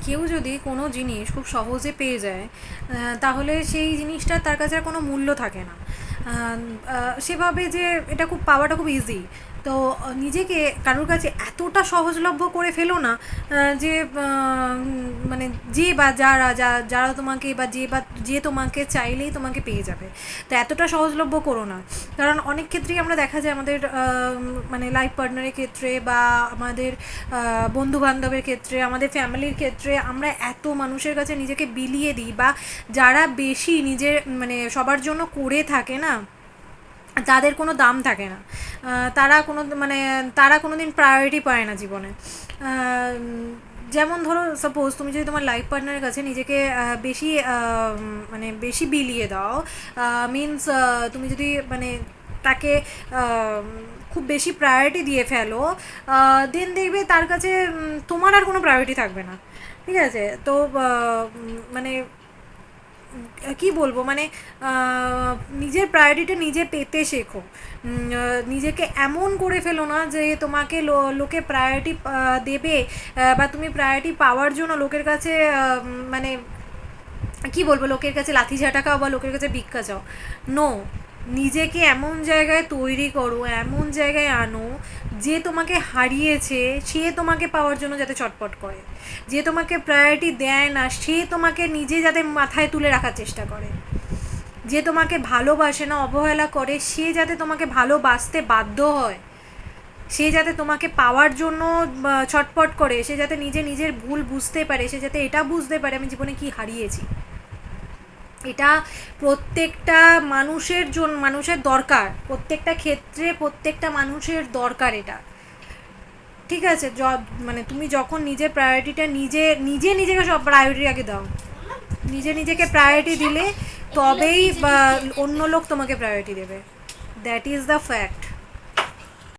কেউ যদি কোনো জিনিস খুব সহজে পেয়ে যায় তাহলে সেই জিনিসটার তার কাছে আর কোনো মূল্য থাকে না। সে ভাবে যে এটা খুব পাওয়াটা খুব ইজি। তো নিজেকে কারোর কাছে এতটা সহজলভ্য করে ফেলো না যে মানে যে বা যারা তোমাকে বা যে তোমাকে চাইলেই তোমাকে পেয়ে যাবে। তো এতটা সহজলভ্য করো না। কারণ অনেক ক্ষেত্রেই আমরা দেখা যায় আমাদের মানে লাইফ পার্টনারের ক্ষেত্রে বা আমাদের বন্ধু বান্ধবের ক্ষেত্রে, আমাদের ফ্যামিলির ক্ষেত্রে আমরা এত মানুষের কাছে নিজেকে বিলিয়ে দিই, বা যারা বেশি নিজের মানে সবার জন্য করে থাকে না, তাদের কোনো দাম থাকে না। তারা কোনো দিন প্রায়োরিটি পায় না জীবনে। যেমন ধরো সাপোজ তুমি যদি তোমার লাইফ পার্টনারের কাছে নিজেকে বেশি মানে বেশি বিলিয়ে দাও, মিনস তুমি যদি মানে তাকে খুব বেশি প্রায়োরিটি দিয়ে ফেলো, দেন দেখবে তার কাছে তোমার আর কোনো প্রায়োরিটি থাকবে না। ঠিক আছে? তো মানে কি বলবো, মানে নিজের প্রায়োরিটিটা নিজে পেতে শেখো। নিজেকে এমন করে ফেলো না যে তোমাকে লোকে প্রায়োরিটি দেবে, বা তুমি প্রায়োরিটি পাওয়ার জন্য লোকের কাছে মানে কি বলবো, লোকের কাছে লাথি ঝাঁটা খাও বা লোকের কাছে ভিক্ষা চাও। নো, নিজেকে এমন জায়গায় তৈরি করো, এমন জায়গায় আনো যে তোমাকে হারিয়েছে সে তোমাকে পাওয়ার জন্য যাতে চটপট করে, যে তোমাকে প্রায়োরিটি দেয় না সে তোমাকে নিজে যাতে মাথায় তুলে রাখার চেষ্টা করে, যে তোমাকে ভালোবাসে না, অবহেলা করে, সে যাতে তোমাকে ভালোবাসতে বাধ্য হয়, সে যাতে তোমাকে পাওয়ার জন্য ছটপট করে, সে যাতে নিজের ভুল বুঝতে পারে, সে যাতে এটা বুঝতে পারে আমি জীবনে কি হারিয়েছি। এটা প্রত্যেকটা মানুষের দরকার, প্রত্যেকটা ক্ষেত্রে প্রত্যেকটা মানুষের দরকার এটা। ঠিক আছে? মানে তুমি যখন নিজের প্রায়োরিটিটা নিজেকে সব প্রায়োরিটি আগে দাও, নিজেকে প্রায়োরিটি দিলে তবেই অন্য লোক তোমাকে প্রায়োরিটি দেবে। That is the fact.